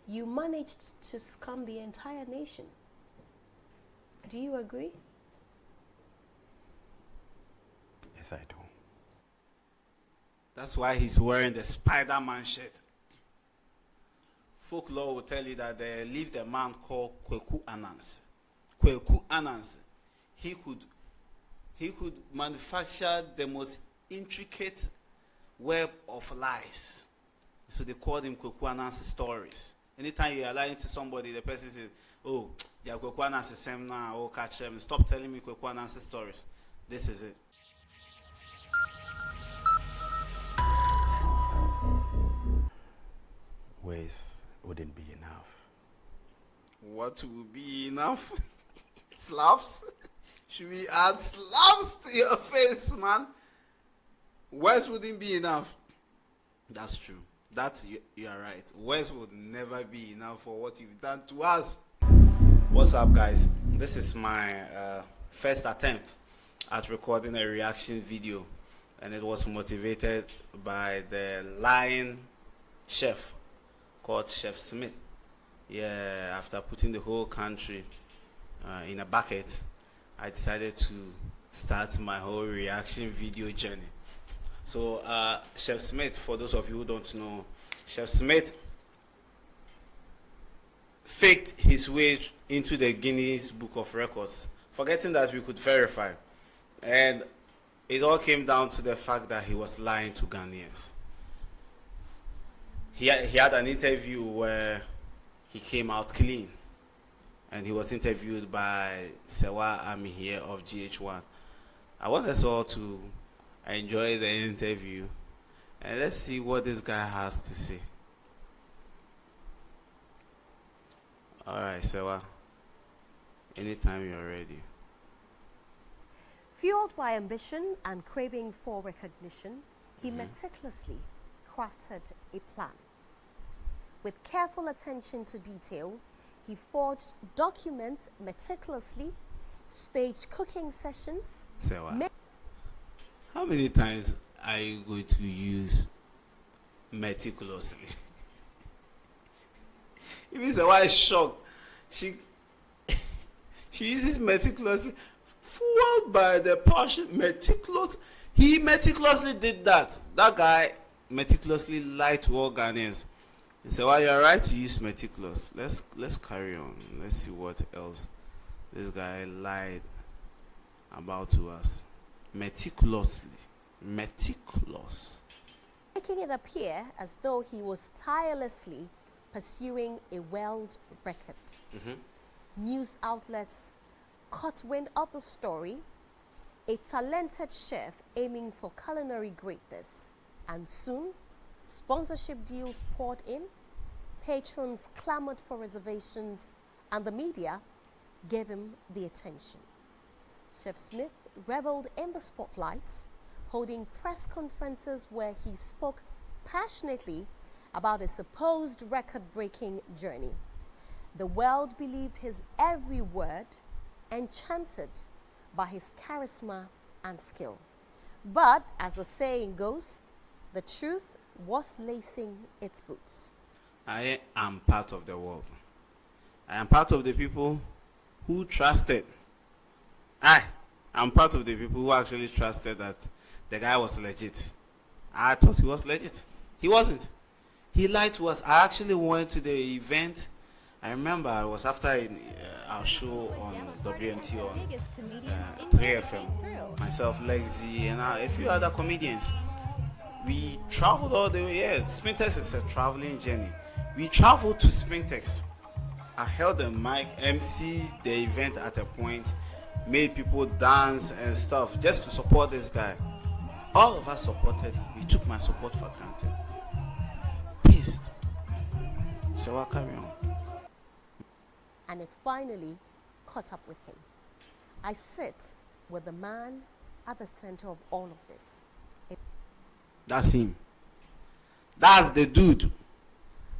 You managed to scam the entire nation. Do you agree? Yes, I do. That's why he's wearing the Spider-Man shirt. Folklore will tell you that they lived a man called Kweku Anansi. Kweku Anansi. He could manufacture the most intricate web of lies. So they called him Kweku Anansi stories. Anytime you are lying to somebody, the person says, "Oh, yeah, Kweku Anansi same now. Oh, catch them. Stop telling me Kweku Anansi stories." This is it. Words wouldn't be enough. What will be enough? Slaps? Should we add slaps to your face, man? Words wouldn't be enough. That's true. You are right. Words would never be enough for what you've done to us. What's up, guys? This is my first attempt at recording a reaction video, and it was motivated by the lying chef called Chef Smith. Yeah, after putting the whole country in a bucket, I decided to start my whole reaction video journey. So Chef Smith, for those of you who don't know, Chef Smith faked his way into the Guinness Book of Records, forgetting that we could verify. And it all came down to the fact that he was lying to Ghanaians. He had an interview where he came out clean, and he was interviewed by Sewa Ami here of GH1. I want us all to enjoy the interview, and let's see what this guy has to say. Alright, Sewa, anytime you're ready. Fueled by ambition and craving for recognition, he meticulously crafted a plan. With careful attention to detail, he forged documents meticulously, staged cooking sessions. Sewa, how many times are you going to use meticulously? Even Sewa is shocked. She uses meticulously, fueled by the passion. Meticulous. He meticulously did that. That guy meticulously lied to all Ghanaians. He said, "Well, you're right to use meticulous. Let's carry on. Let's see what else this guy lied about to us. Meticulously. Meticulous." Making it appear as though he was tirelessly pursuing a world record. News outlets caught wind of the story, a talented chef aiming for culinary greatness, and soon sponsorship deals poured in, patrons clamored for reservations, and the media gave him the attention. Chef Smith reveled in the spotlight, holding press conferences where he spoke passionately about his supposed record-breaking journey. The world believed his every word, enchanted by his charisma and skill. But, as the saying goes, the truth was lacing its boots. I am part of the world. I am part of the people who trusted. I am part of the people who actually trusted that the guy was legit. I thought he was legit. He wasn't. He lied to us. I actually went to the event. I remember it was after our show on WMT on 3FM. Myself, Lexi, and a few other comedians. We traveled all the way. Yeah, Spintex is a traveling journey. We traveled to Spintex. I held the mic, MC the event at a point, made people dance and stuff just to support this guy. All of us supported him. He took my support for granted. Pissed. So I'll carry on. And it finally caught up with him. I sit with the man at the center of all of this. That's him. That's the dude.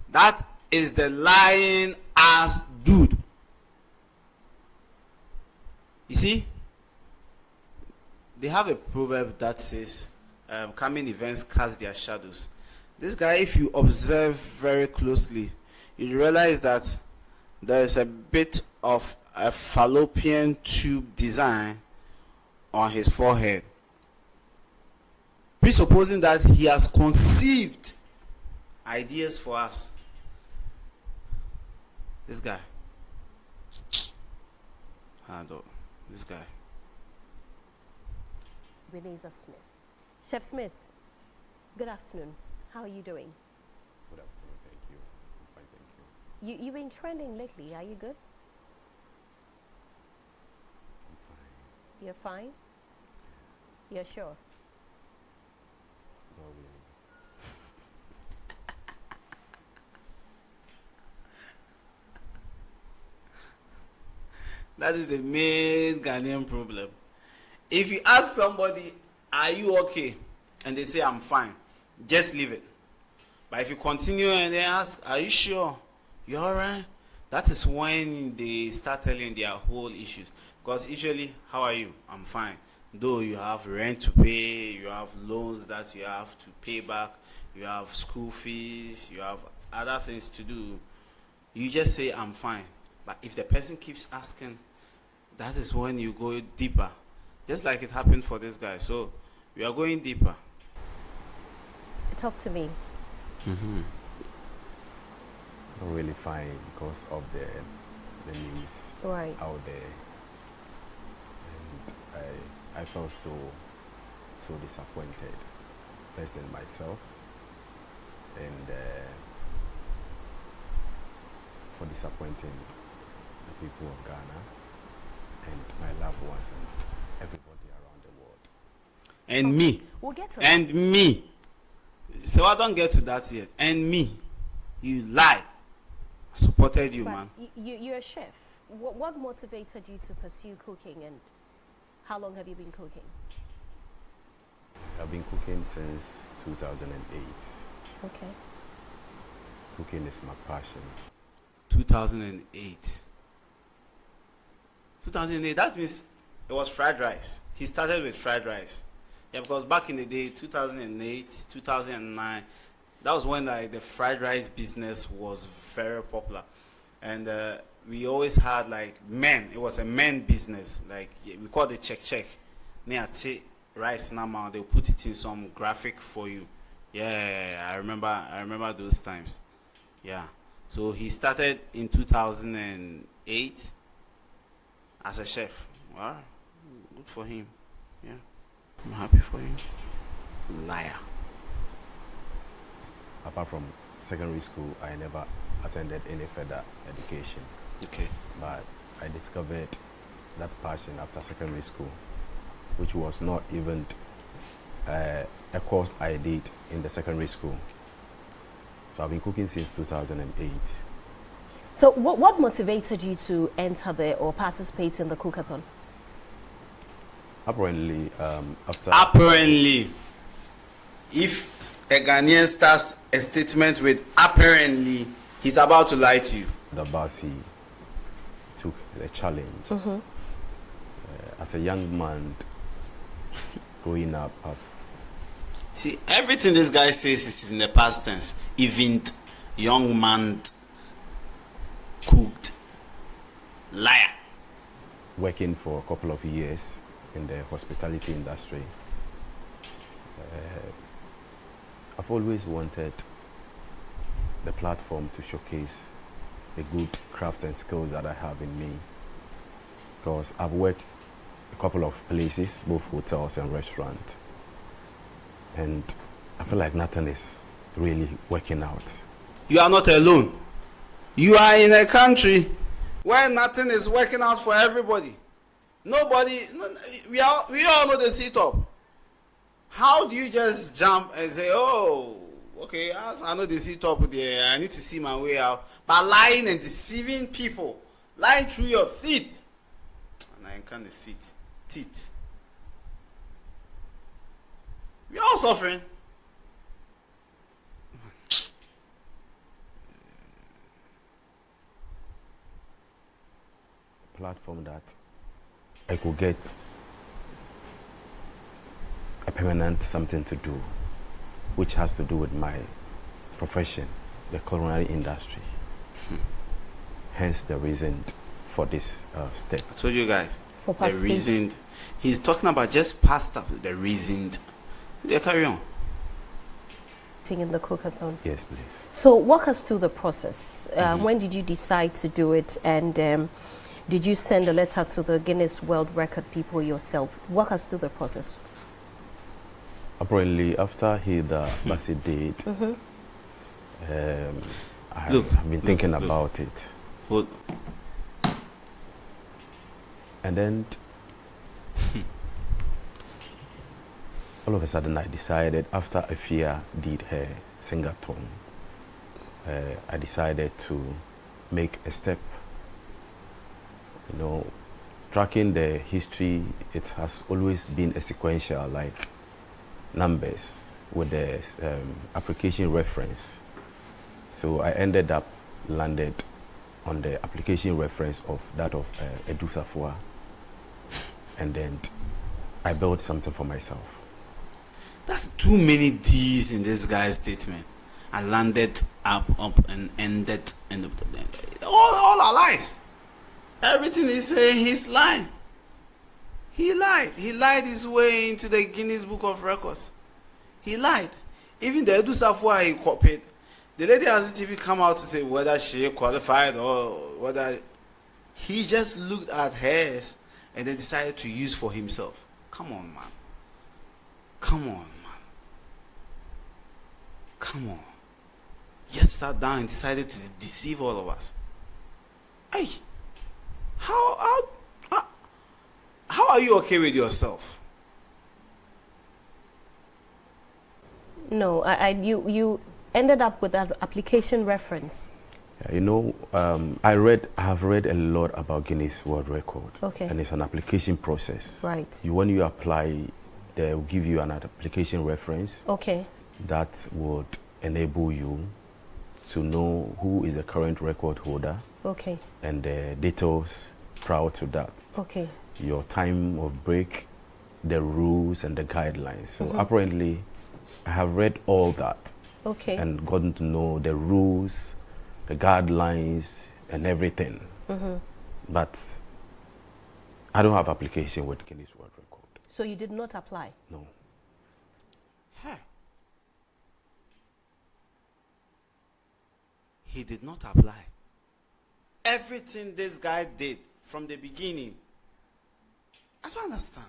That is the lying ass dude. You see, they have a proverb that says, coming events cast their shadows. This guy, if you observe very closely, you realize that there is a bit of a fallopian tube design on his forehead, presupposing that he has conceived ideas for us. This guy. This guy. Ebenezer Smith. Chef Smith, good afternoon. How are you doing? Good afternoon, thank you. I'm fine, thank you. You've been trending lately. Are you good? I'm fine. You're fine? You're sure? Not really. That is the main Ghanaian problem. If you ask somebody, are you okay? And they say, I'm fine, just leave it. But if you continue and they ask, are you sure? You alright? That is when they start telling their whole issues. Because usually, how are you? I'm fine. Though you have rent to pay, you have loans that you have to pay back, you have school fees, you have other things to do, you just say, I'm fine. But if the person keeps asking, that is when you go deeper. Just like it happened for this guy. So we are going deeper. Talk to me. Not really fine because of the news Right. out there. And I felt so disappointed, first in myself, and for disappointing the people of Ghana and my loved ones and everybody around the world. And me. We'll get to And me. So I don't get to that yet. And me. You lied. I supported you, But man. you're a chef. What motivated you to pursue cooking, and how long have you been cooking? I've been cooking since 2008. Okay. Cooking is my passion. 2008. 2008, that means it was fried rice. He started with fried rice. Yeah, because back in the day, 2008, 2009, that was when the fried rice business was very popular. And we always had like men. It was a men business. Like we call it check. Near take rice now, they'll put it in some graphic for you. Yeah, I remember those times. Yeah. So he started in 2008 as a chef. Wow, good for him. Yeah, I'm happy for him. Liar. Apart from secondary school, I never attended any further education. Okay. But I discovered that passion after secondary school, which was not even a course I did in the secondary school. So I've been cooking since 2008. So what motivated you to enter there or participate in the cookathon? Apparently, Apparently, if a Ghanaian starts a statement with apparently, he's about to lie to you. the Basi took the challenge. As a young man growing up, See, everything this guy says is in the past tense. Event, young man, cooked, liar. working for a couple of years in the hospitality industry, I've always wanted the platform to showcase the good craft and skills that I have in me. Because I've worked a couple of places, both hotels and restaurants, and I feel like nothing is really working out. You are not alone. You are in a country where nothing is working out for everybody. Nobody, we all know the setup. How do you just jump and say, oh, okay, as I know the setup there, I need to see my way out. By lying and deceiving people, lying through your teeth. And I can't defeat teeth. We are all suffering. Platform that I could get a permanent something to do, which has to do with my profession, the culinary industry. hence the reason for this step. I told you guys. For The participating. reason. He's talking about just past up. The reason. Yeah, carry on. In the cookathon. Yes, please. So walk us through the process. When did you decide to do it, and did you send a letter to the Guinness World Record people yourself? Walk us through the process. Apparently, after he the Basi did, I've been thinking about it. Hold. And then all of a sudden I decided, after Afia did her singathon, I decided to make a step. You know, tracking the history, it has always been a sequential, like numbers with the application reference. So I ended up landed on the application reference of that of Edu Safwa, and then I built something for myself. That's too many D's in this guy's statement. I landed up, and ended, and all are lies. Everything he's saying, he's lying. He lied. He lied his way into the Guinness Book of Records. He lied. Even the Edu Safwa he copied. The lady hasn't even come out to say whether she qualified or whether. He just looked at hers and then decided to use for himself. Come on, man. Come on, man. Come on. Just sat down and decided to deceive all of us. Hey, how are you okay with yourself? No, you ended up with that application reference. You know, I have read a lot about Guinness World Record. Okay. And it's an application process. Right. When you apply, they will give you an application reference. Okay. That would enable you to know who is the current record holder. Okay. And the details prior to that. Okay. Your time of break, the rules and the guidelines. So apparently, I have read all that. Okay. And gotten to know the rules, the guidelines, and everything. But I don't have application with Guinness World Record. So you did not apply? No. Hey. He did not apply. Everything this guy did from the beginning, I don't understand.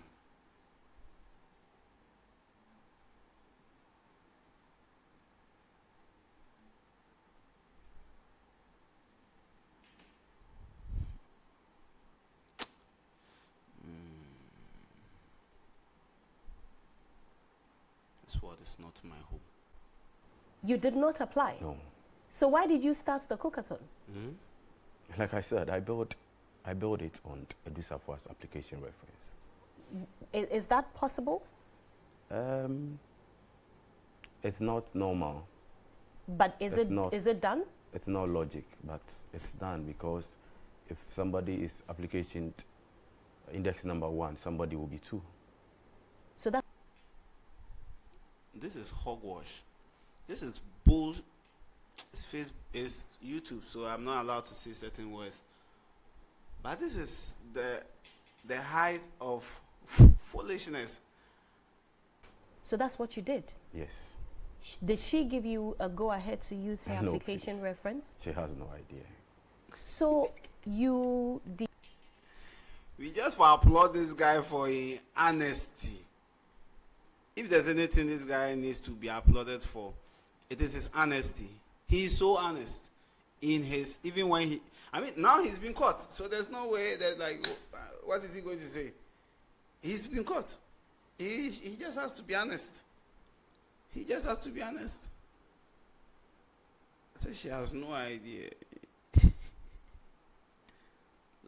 This world is not my home. You did not apply? No. So why did you start the cookathon? Like I said, I built it on Edu Safwa's application reference. Is that possible? It's not normal. But is it done? It's not logic, but it's done because if somebody is application index number 1, somebody will be 2. So that This is hogwash. This is bull. It's YouTube, so I'm not allowed to say certain words. But this is the height of foolishness. So that's what you did? Yes. Did she give you a go-ahead to use her No, application please. reference? She has no idea. So you did. We just for applaud this guy for his honesty. If there's anything this guy needs to be applauded for, it is his honesty. He is so honest in his, even when he, I mean, now he's been caught. So there's no way that, like, what is he going to say? He's been caught. He just has to be honest. He just has to be honest. I said she has no idea.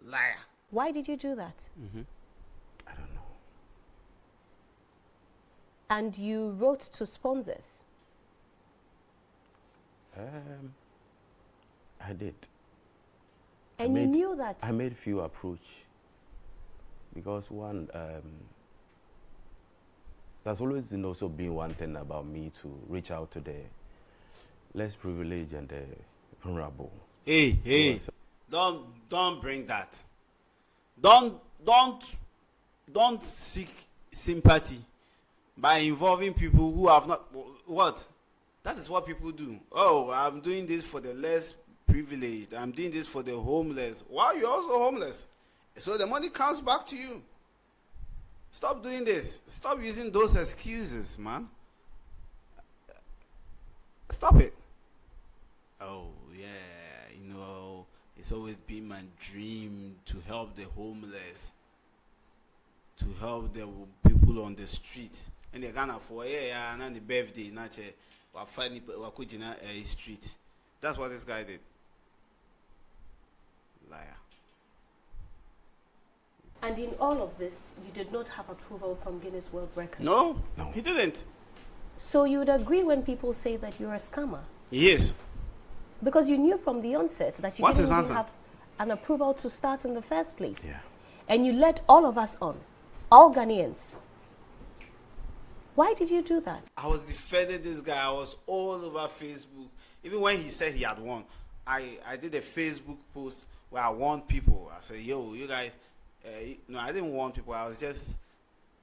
Liar. Why did you do that? I don't know. And you wrote to sponsors? I did. And you knew that? I made few approach because one, there's always also been one thing about me to reach out to the less privileged and the vulnerable. Hey, Don't bring that. Don't seek sympathy by involving people who have not. What? That is what people do. Oh, I'm doing this for the less privileged. I'm doing this for the homeless. Why are you also homeless? So the money comes back to you. Stop doing this. Stop using those excuses, man. Stop it. Oh, yeah, it's always been my dream to help the homeless, to help the people on the street. And they're gonna for and then the birthday, not a street. That's what this guy did. Liar. And in all of this, you did not have approval from Guinness World Records. No, he didn't. So you would agree when people say that you're a scammer? Yes. Because you knew from the onset that you What's his didn't answer? even have an approval to start in the first place. Yeah. And you led all of us on, all Ghanaians. Why did you do that? I was defending this guy. I was all over Facebook. Even when he said he had won, I did a Facebook post where I warned people. I said, yo, you guys, no, I didn't warn people. I was just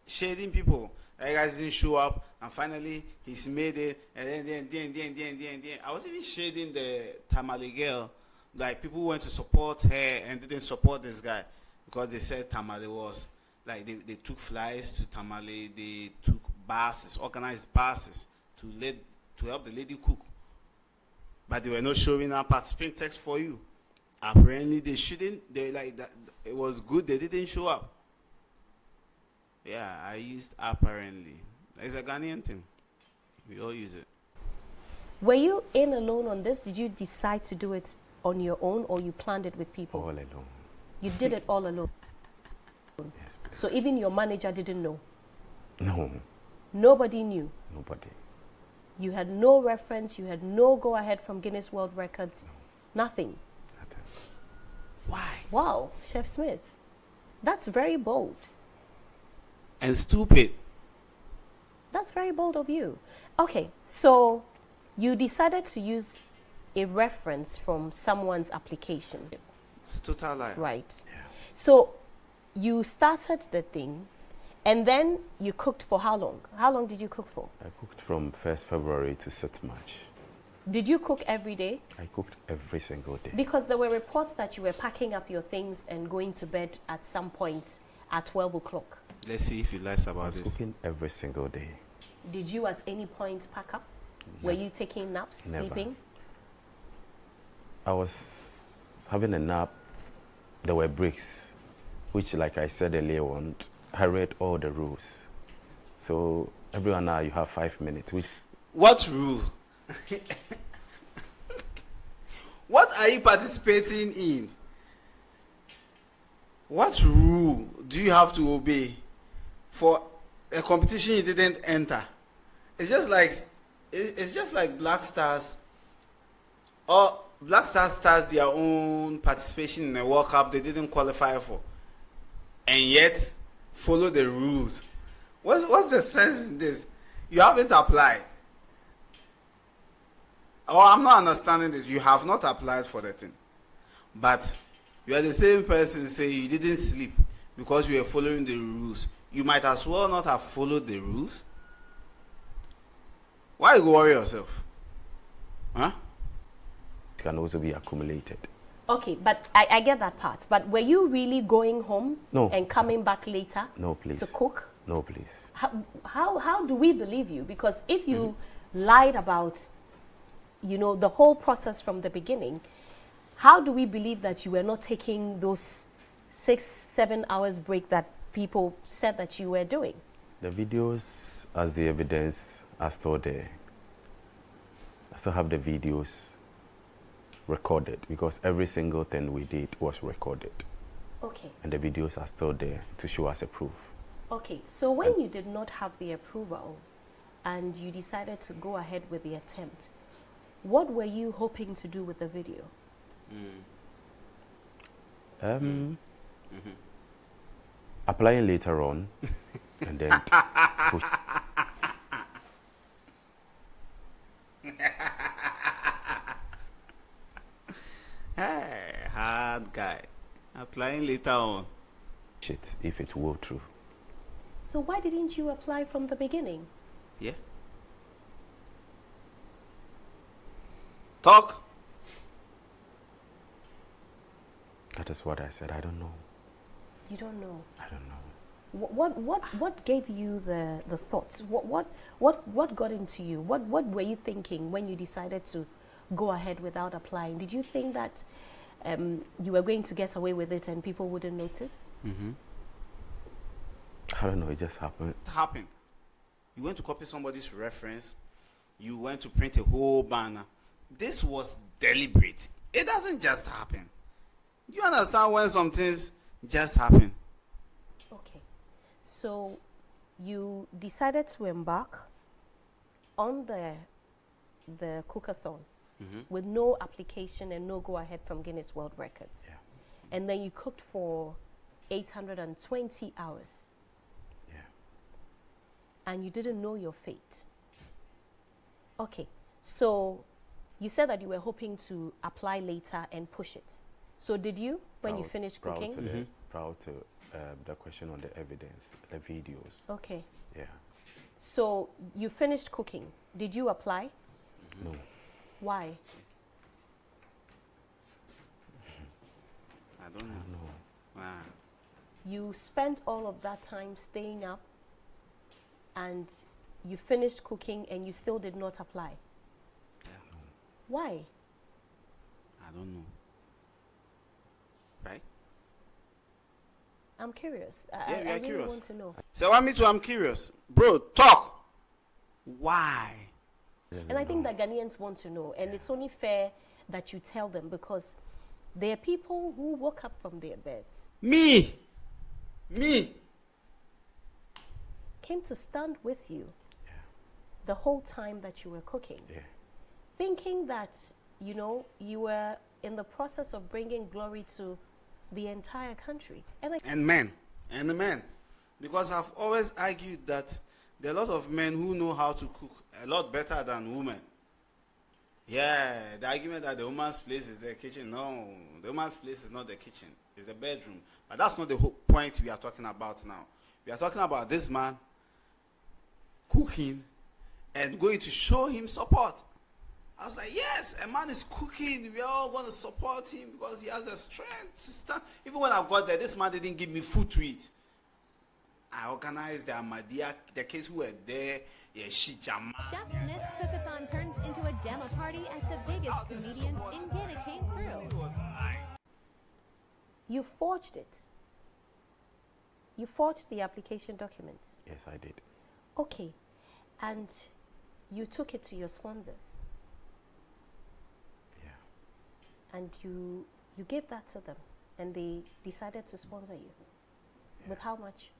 shading people. You guys didn't show up, and finally he's made it. And then. I was even shading the Tamale girl. Like, people went to support her and didn't support this guy because they said Tamale was like they took flies to Tamale. They took buses, organized buses to help the lady cook. But they were not showing up at spring text for you. Apparently they shouldn't. They like that. It was good. They didn't show up. Yeah, I used apparently. It's a Ghanaian thing. We all use it. Were you in alone on this? Did you decide to do it on your own, or you planned it with people? All alone. You did it all alone. Yes, please. So even your manager didn't know? No, Nobody knew? nobody. You had no reference, you had no go-ahead from Guinness World Records? Nothing? Nothing. Why? Wow, Chef Smith, that's very bold. And stupid. That's very bold of you. Okay, so you decided to use a reference from someone's application, It's a total lie. right? Yeah. So you started the thing, and then you cooked for how long? How long did you cook for? I cooked from 1st February to 6th March. Did you cook every day? I cooked every single day. Because there were reports that you were packing up your things and going to bed at some point at 12 o'clock. Let's see if he lies I about was this. cooking every single day. Did you at any point pack up? Were you taking naps, Never. sleeping? I was having a nap. There were breaks, which, like I said earlier on, I read all the rules. So every 1 hour you have 5 minutes, which What rule? What are you participating in? What rule do you have to obey for a competition you didn't enter? It's just like Black Stars. Or Black Stars starts their own participation in a World Cup they didn't qualify for, and yet follow the rules. What's the sense in this? You haven't applied. Oh, I'm not understanding this. You have not applied for the thing, but you are the same person saying you didn't sleep because you were following the rules. You might as well not have followed the rules. Why you worry yourself? Huh? can also be accumulated. Okay, but I get that part. But were you really going home No. and coming back later No, please. to cook? No, please. How do we believe you? Because if you lied about, the whole process from the beginning, how do we believe that you were not taking those 6-7 hours break that people said that you were doing? The videos as the evidence are still there. I still have the videos recorded because every single thing we did was recorded. Okay. And the videos are still there to show us a proof. Okay, so when you did not have the approval and you decided to go ahead with the attempt, what were you hoping to do with the video? Applying later on and then push. Hey, hard guy. Applying later on. Shit, if it were true. So why didn't you apply from the beginning? Yeah. Talk. That is what I said. I don't know. You don't know. I don't know. What gave you the thoughts? What got into you? What were you thinking when you decided to go ahead without applying? Did you think that you were going to get away with it and people wouldn't notice? Mm-hmm. I don't know. It just happened. It happened. You went to copy somebody's reference. You went to print a whole banner. This was deliberate. It doesn't just happen. You understand when some things just happen? Okay. So you decided to embark on the cookathon with no application and no go ahead from Guinness World Records. Yeah. And then you cooked for 820 hours. Yeah. And you didn't know your fate. Okay. So you said that you were hoping to apply later and push it. So did you when you finished cooking? Proud to the question on the evidence, the videos. Okay. Yeah. So you finished cooking. Did you apply? No. Why? I don't know. No. Wow. You spent all of that time staying up and you finished cooking and you still did not apply. Yeah. Why? I don't know. Right? I'm curious. Yeah, I we are really curious. want to know. So what me too, I'm curious. Bro, talk. Why? And I think that Ghanaians want to know. And it's only fair that you tell them because there are people who woke up from their beds, Me. came to stand with you the whole time that you were cooking, Yeah. thinking that, you know, you were in the process of bringing glory to the entire country. And And the men. Because I've always argued that there are a lot of men who know how to cook a lot better than women. Yeah, the argument that the woman's place is the kitchen. No, the woman's place is not the kitchen. It's the bedroom. But that's not the whole point we are talking about now. We are talking about this man cooking and going to show him support. I was like, yes, a man is cooking. We are all going to support him because he has the strength to stand. Even when I got there, this man didn't give me food to eat. I organized the Ahmadiyya, the kids who were there. Yeah, she jama. Chef Smith's Cookathon turns into a Gemma party as the biggest comedians in Ghana came through. you forged it. You forged the application documents. Yes, I did. Okay. And you took it to your sponsors. Yeah. And you gave that to them. And they decided to sponsor you. With how much?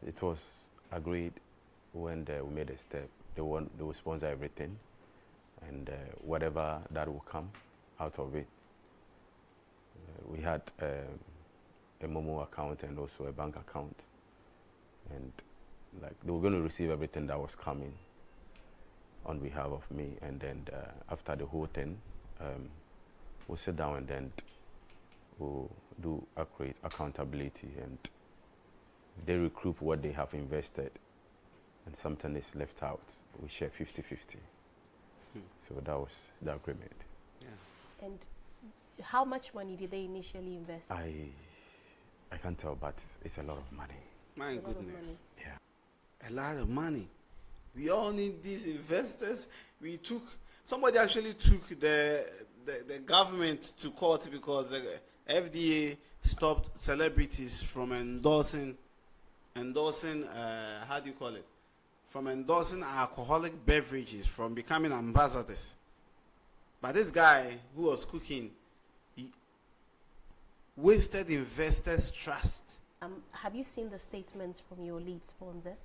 It was agreed when we made a step. They will sponsor everything, and whatever that will come out of it. We had a Momo account and also a bank account, and like they were going to receive everything that was coming on behalf of me. And then after the whole thing, we'll sit down and then we'll do accurate accountability, and they recoup what they have invested and something is left out, we share 50-50. So that was the agreement. Yeah. And how much money did they initially invest? I can't tell, but it's a lot of money. My It's a lot of goodness. Yeah. A lot of money. We all need these investors. Somebody actually took the government to court because the FDA stopped celebrities from endorsing how do you call it? From endorsing alcoholic beverages, from becoming ambassadors. But this guy who was cooking, he wasted investors' trust. Have you seen the statements from your lead sponsors,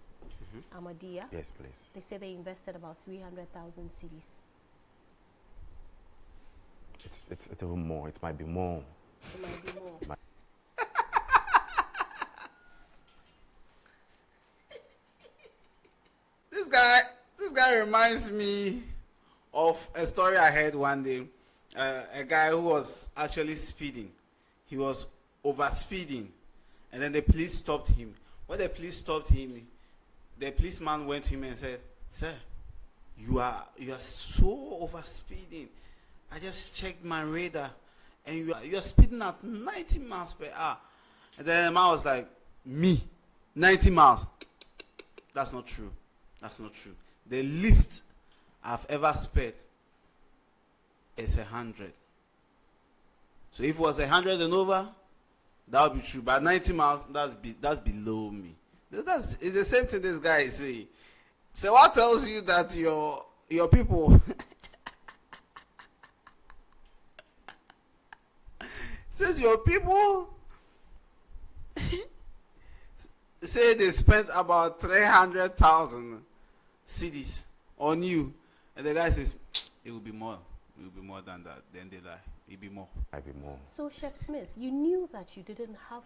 Ahmadiyya? Yes, please. They say they invested about 300,000 cedis. It's even more. It might be more. It might be more. This guy reminds me of a story I heard one day. A guy who was actually speeding. He was over speeding, and then the police stopped him. When the police stopped him, the policeman went to him and said, "Sir, you are so over speeding. I just checked my radar, and you are speeding at 90 miles per hour." And then the man was like, "Me, 90 miles? That's not true. That's not true. The least I've ever sped is 100. So if it was 100 and over, that would be true. But 90 miles, that's below me." It's the same thing this guy is saying. So what tells you that your people says your people say they spent about 300,000 CDs on you, and the guy says it will be more. It will be more than that. Then they lie. It will be more. I'll be more. So, Chef Smith, you knew that you didn't have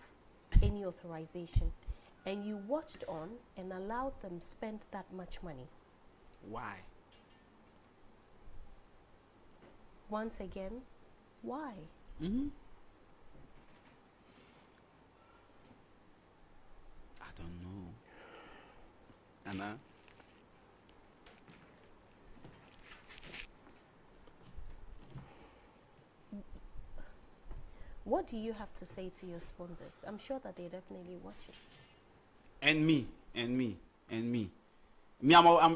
any authorization, and you watched on and allowed them spend that much money. Why? Once again, why? Mm-hmm. I don't know. Anna? What do you have to say to your sponsors? I'm sure that they definitely watch it. And me. I'm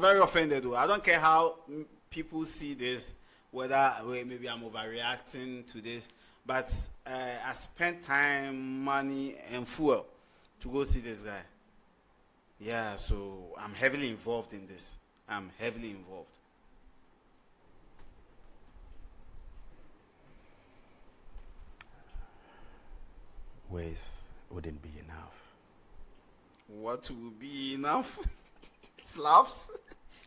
very offended though. I don't care how people see this, whether maybe I'm overreacting to this, but I spent time, money, and fuel to go see this guy. Yeah, so I'm heavily involved in this. I'm heavily involved. Ways wouldn't be enough. What will be enough? Slaps?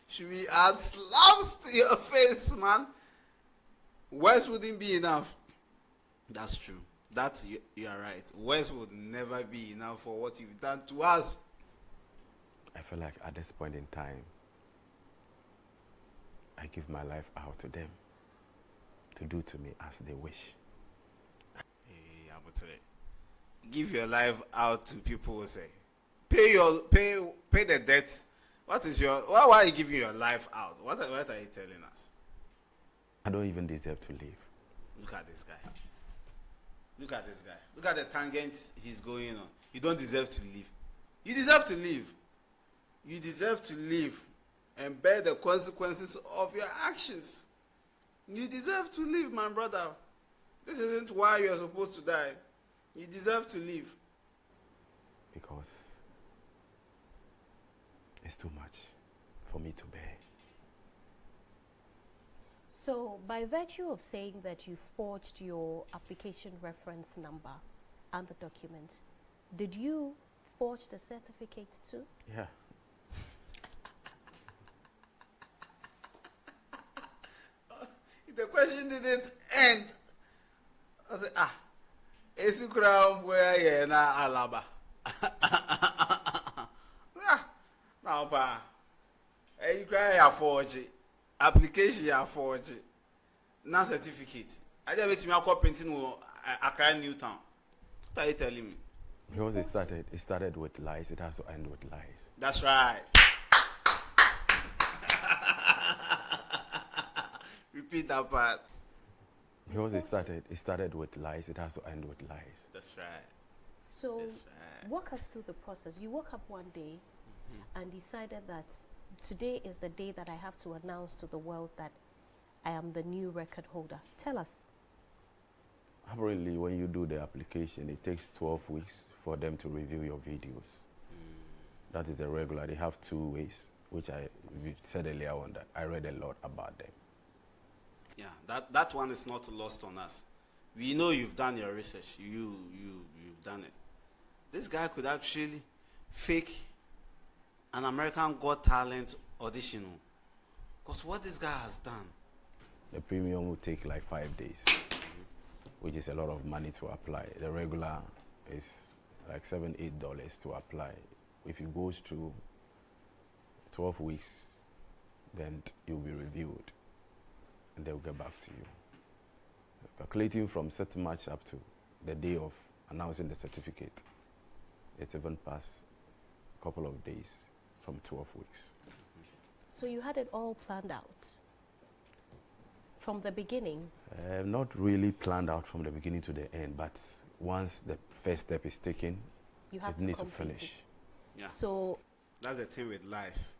Should we add slaps to your face, man? Words wouldn't be enough. That's true. You are right. Words would never be enough for what you've done to us. I feel like at this point in time, I give my life out to them to do to me as they wish. Hey, Abutare. Give your life out to people who say, pay the debts. Why are you giving your life out? What are you telling us? I don't even deserve to live. Look at this guy. Look at this guy. Look at the tangent he's going on. You don't deserve to live. You deserve to live. You deserve to live and bear the consequences of your actions. You deserve to live, my brother. This isn't why you're supposed to die. You deserve to live. Because it's too much for me to bear. So, by virtue of saying that you forged your application reference number and the document, did you forge the certificate too? Yeah. The question didn't end. I said, Esikura where you na Alaba. Now, pa, you cry a forge application a forge na certificate. I just wait me a painting a Newtown. What are you telling me? Because it started with lies, it has to end with lies. That's right. Repeat that part. Because it started with lies, it has to end with lies. That's right. So, That's right. walk us through the process. You woke up one day and decided that today is the day that I have to announce to the world that I am the new record holder. Tell us. Apparently, when you do the application, it takes 12 weeks for them to review your videos. That is the regular. They have 2 ways, which we said earlier on that I read a lot about them. Yeah, that one is not lost on us. We know you've done your research. You've done it. This guy could actually fake an American Got Talent audition. Because what this guy has done. The premium will take like 5 days, which is a lot of money to apply. The regular is like $7, $8 to apply. If it goes through 12 weeks, then you'll be reviewed. and they'll get back to you. Calculating from set match up to the day of announcing the certificate, it's even past a couple of days, from 12 weeks. So you had it all planned out from the beginning? Not really planned out from the beginning to the end, but once the first step is taken, You have you to need to complete finish. it. Yeah. So That's the thing with lies.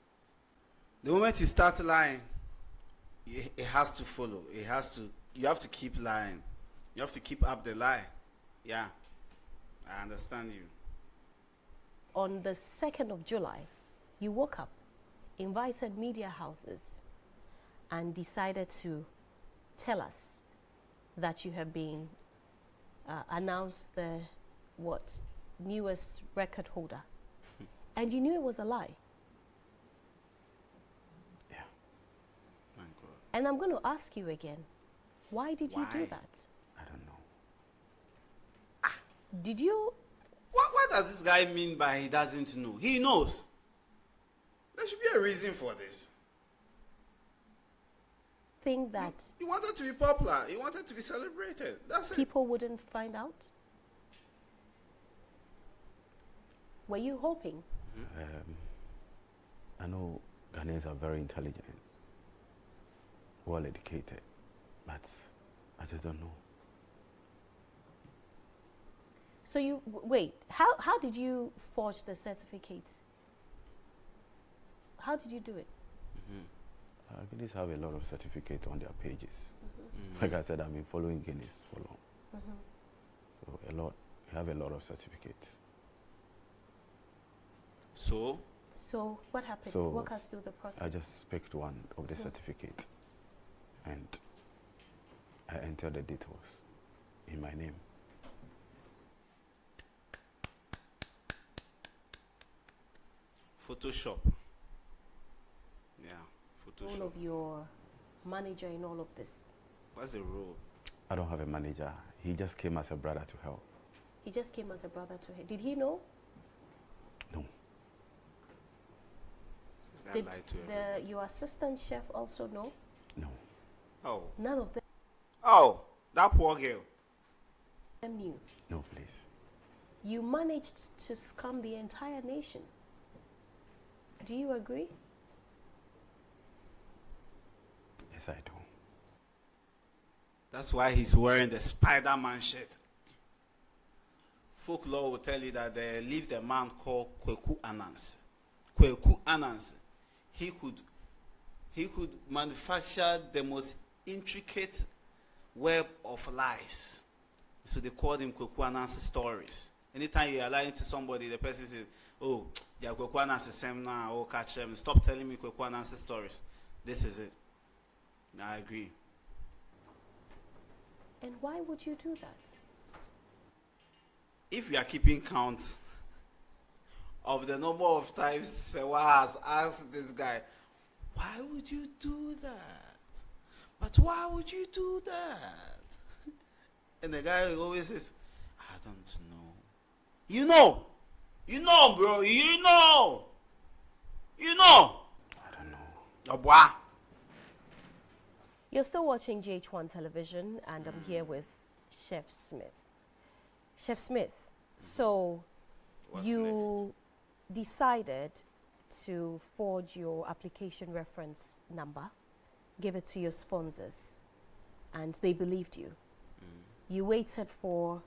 The moment you start lying, it has to follow. You have to keep lying. You have to keep up the lie. Yeah. I understand you. on the 2nd of July, you woke up, invited media houses, and decided to tell us that you have been announced the newest record holder, and you knew it was a lie. Yeah. Thank God. And I'm going to ask you again, why did you do Why? that? I don't know. Did you? What does this guy mean by he doesn't know? He knows. There should be a reason for this. Think that He wanted to be popular. He wanted to be celebrated. That's it. people wouldn't find out? Were you hoping? I know Ghanaians are very intelligent, well educated, but I just don't know. So wait, how did you forge the certificate? How did you do it? Guinness have a lot of certificates on their pages. Like I said, I've been following Guinness for long. So we have a lot of certificates. So, So what happened? So, Walk us through the process. I just picked one of the certificate and I entered the details in my name. Photoshop. Yeah, Photoshop. Role of your manager in all of this. What's the role? I don't have a manager. He just came as a brother to help. He just came as a brother to him. Did he know? No. This guy Did lied to everyone. your assistant chef also know? No. Oh. None of Oh, that poor girl. them knew. No, please. You managed to scam the entire nation. Do you agree? Yes, I do. That's why he's wearing the Spider-Man shirt. Folklore will tell you that they lived a man called Kweku Anansi. Kweku Anansi. He could manufacture the most intricate web of lies. So they called him Kweku Anansi stories. Anytime you are lying to somebody, the person says, "Oh, yeah, Kweku Anansi same now. Oh, catch them. Stop telling me Kweku Anansi stories." This is it. I agree. And why would you do that? If you are keeping count of the number of times Sewa has asked this guy, why would you do that? But why would you do that? And the guy always says, I don't know. You know, bro, you know. I don't know. Oh, boy. You're still watching GH1 television, and I'm here with Chef Smith. Chef Smith, so What's you decided to forge your application reference number, give it to your sponsors, and they believed you. You waited for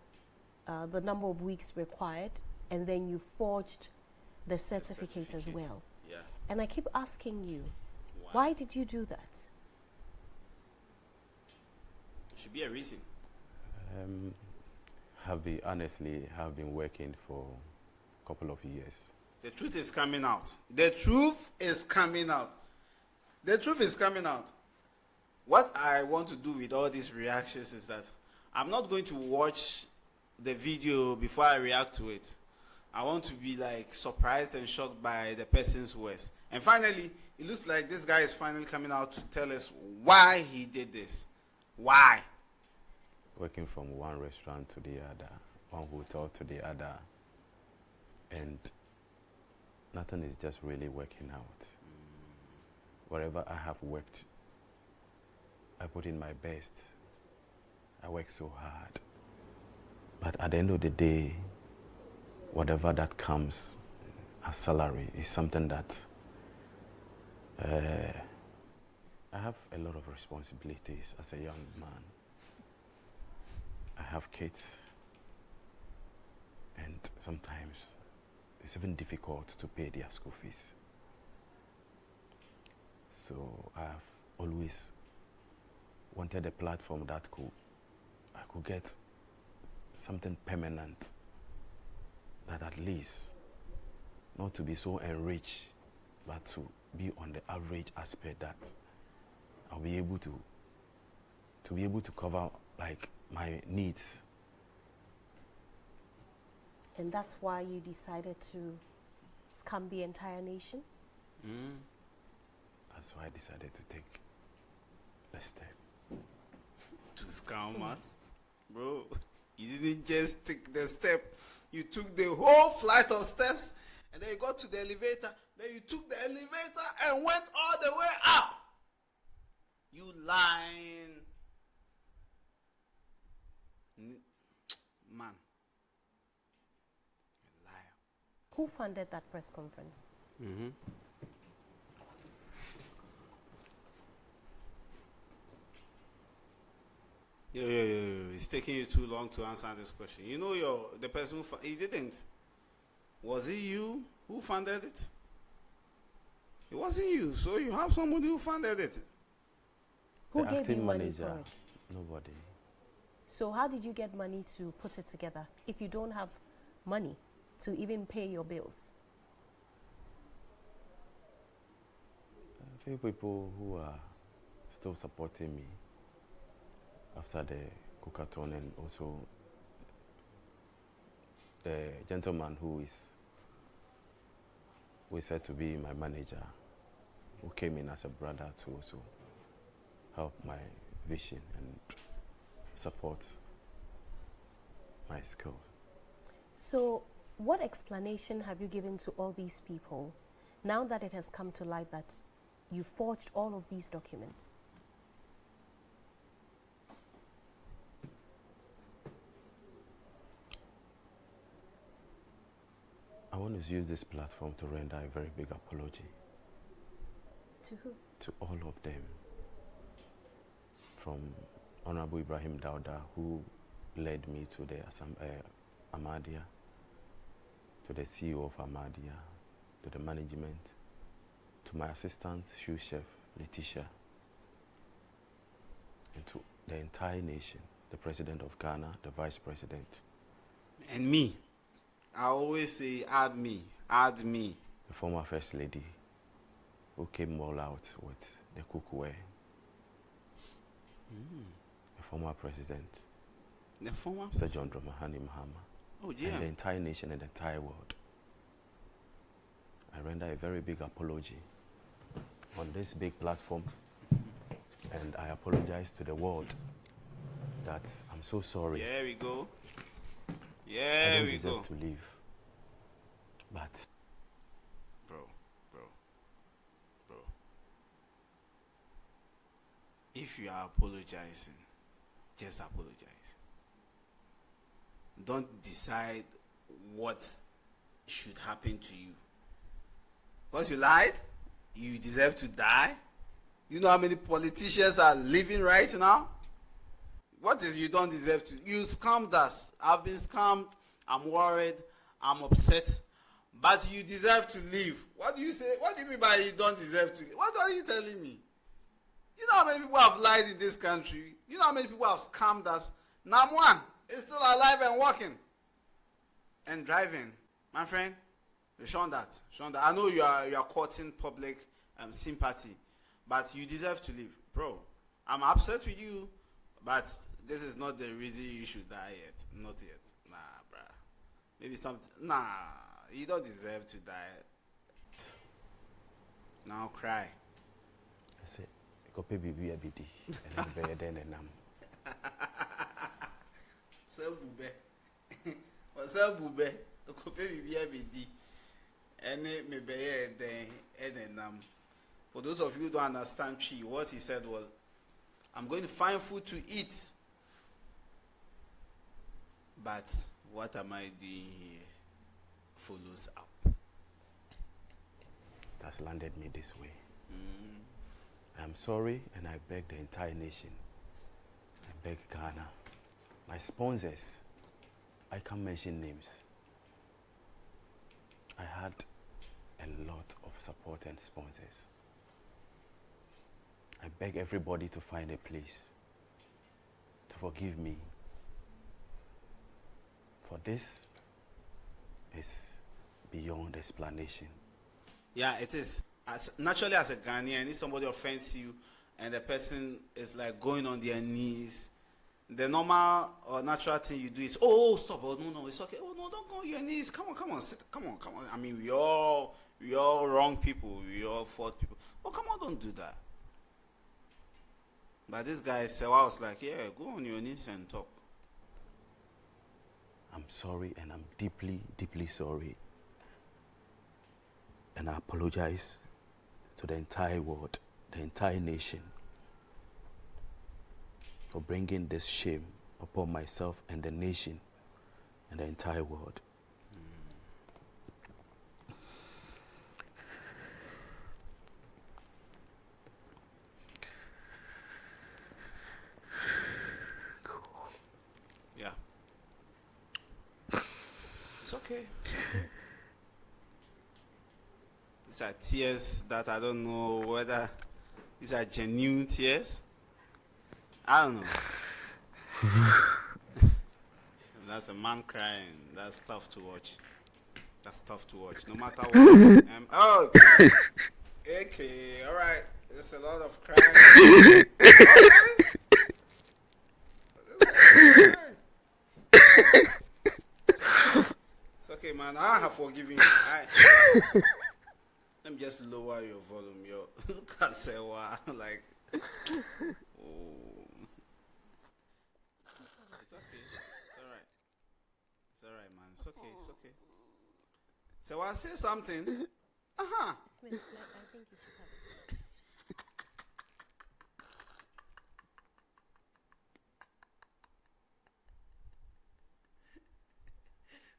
the number of weeks required, and then you forged the certificate as well. Yeah. And I keep asking you, why did you do that? Should be a reason. Honestly have been working for a couple of years. The truth is coming out. The truth is coming out. The truth is coming out. What I want to do with all these reactions is that I'm not going to watch the video before I react to it. I want to be like surprised and shocked by the person's words. And finally, it looks like this guy is finally coming out to tell us why he did this. Why? Working from one restaurant to the other, one hotel to the other, and nothing is just really working out. Wherever I have worked, I put in my best. I work so hard. But at the end of the day, whatever that comes as salary is something that I have a lot of responsibilities as a young man. I have kids, and sometimes it's even difficult to pay their school fees. So I've always wanted a platform that I could get something permanent, that at least not to be so enriched, but to be on the average aspect that I'll be able to cover like my needs. And that's why you decided to scam the entire nation? That's why I decided to take the step. To scam us? Bro, you didn't just take the step. You took the whole flight of stairs, and then you got to the elevator. Then you took the elevator and went all the way up. You lying. Man. You liar. Who funded that press conference? Yo. It's taking you too long to answer this question. You know the person who he didn't. Was it you who funded it? It wasn't you, so you have somebody who funded it. Who The gave acting you money manager, for it? nobody. So how did you get money to put it together if you don't have money to even pay your bills? A few people who are still supporting me after the Cocaton, and also the gentleman who is said to be my manager, who came in as a brother to also help my vision and support my skills. So what explanation have you given to all these people now that it has come to light that you forged all of these documents? I want to use this platform to render a very big apology To who? to all of them, from Honorable Ibrahim Dauda, who led me to the Ahmadiyya, to the CEO of Ahmadiyya, to the management, to my assistant, shoe chef, Letitia, and to the entire nation, the President of Ghana, the Vice President, And me. I always say, add me. the former First Lady, who came all out with the cookware, the former President, The former. Mr. John Dramani Mahama, Oh, and yeah. the entire nation and the entire world. I render a very big apology on this big platform, and I apologize to the world that I'm so sorry. There we go. I There don't we deserve go. to live. But Bro. If you are apologizing, just apologize. Don't decide what should happen to you. Because you lied, you deserve to die. You know how many politicians are living right now? What is you don't deserve to? You scammed us. I've been scammed. I'm worried. I'm upset. But you deserve to live. What do you say? What do you mean by you don't deserve to live? What are you telling me? You know how many people have lied in this country? You know how many people have scammed us? One is still alive and working and driving. My friend, Shonda, I know you are courting public sympathy, but you deserve to live. Bro, I'm upset with you, but this is not the reason you should die yet. Not yet. Nah, bruh. Maybe something. Nah, you don't deserve to die. Now cry. I say, go pay baby a bit, and then Sir Bube. What's up, Bube? Go pay me a bit. And me be then. For those of you who don't understand Chi, what he said was, I'm going to find food to eat. But what am I doing here? Follows up. It has landed me this way. I'm sorry, and I beg the entire nation. I beg Ghana, my sponsors. I can't mention names. I had a lot of support and sponsors. I beg everybody to find a place to forgive me. For this is beyond explanation. Yeah, it is. Naturally, as a Ghanaian, if somebody offends you and the person is like going on their knees, the normal or natural thing you do is, oh, stop, oh, no, it's okay. Oh, no, don't go on your knees. Come on, sit. Come on. I mean, we all wrong people. We all fault people. Oh, come on, don't do that. But this guy said, I was like, yeah, go on your knees and talk. I'm sorry, and I'm deeply, deeply sorry. And I apologize to the entire world, the entire nation, for bringing this shame upon myself and the nation and the entire world. Yeah. It's okay. These are tears that I don't know whether these are genuine tears. I don't know. That's a man crying. That's tough to watch. No matter what. Oh, okay, all right. There's a lot of crying. It's okay, man. I have forgiven you. Let me just lower your volume. Look at Sewa. Like, oh. It's okay. It's alright, man. It's okay. Sewa, say something. Uh-huh. I think you should have it.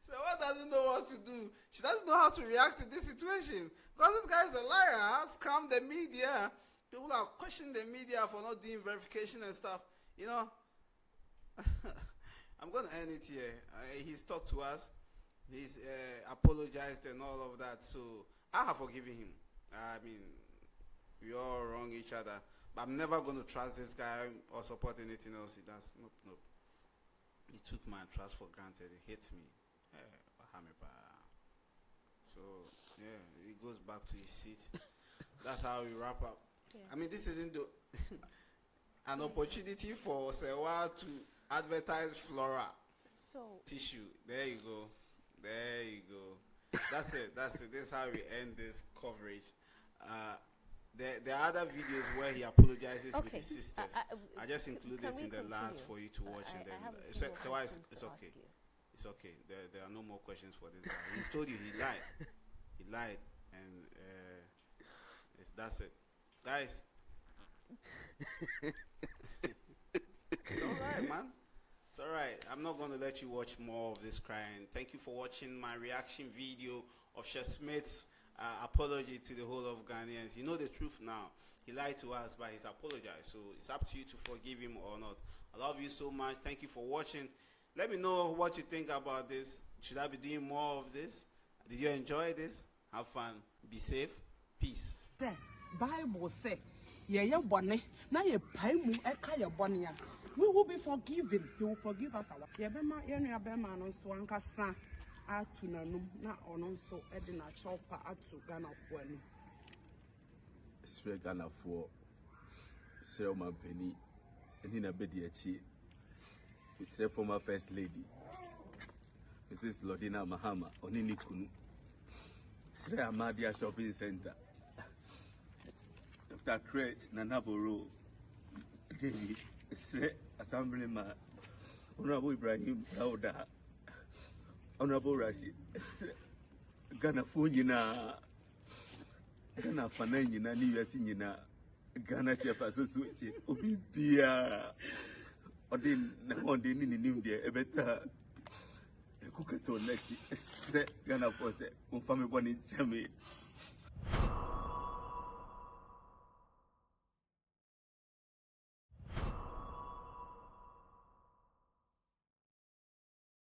Sewa doesn't know what to do. She doesn't know how to react to this situation. Because this guy is a liar, scam the media. People are questioning the media for not doing verification and stuff. You know, I'm going to end it here. He's talked to us. He's apologized and all of that. So I have forgiven him. I mean, we all wrong each other. But I'm never going to trust this guy or support anything else he does. Nope. He took my trust for granted. He hates me. So, yeah, it goes back to his seat. That's how we wrap up. Yeah. I mean, this isn't an opportunity for Sewa to advertise Flora tissue. There you go. That's it. This is how we end this coverage. There are other videos where he apologizes with his sisters. I just include it in the last for you to watch. And then it's okay. It's okay. There are no more questions for this guy. He's told you he lied. He lied, and that's it, guys. It's all right, man. It's all right. I'm not going to let you watch more of this crying. Thank you for watching my reaction video of Chef Smith's apology to the whole of Ghanaians. You know the truth now. He lied to us, but he's apologized. So it's up to you to forgive him or not. I love you so much. Thank you for watching. Let me know what you think about this. Should I be doing more of this? Did you enjoy this? Have fun. Be safe. Peace. The Bible says, we will be forgiven. He will forgive us our. Ghana for Selma Penny and in a bediachi. It's former First Lady, Mrs. Lodina Mahama, Oninikunu, Sre Amadia Shopping Center, Dr. Crete, Nanaboro, David, Sre Assemblyman, Honorable Ibrahim Dauda, Honorable Rashid, Ghana Funina, Ghana Fananina, New Year's Ghana chef associate obi bia odin na odin ni nim de e beta e kukato na chi esre Ghana for se on fami boni chame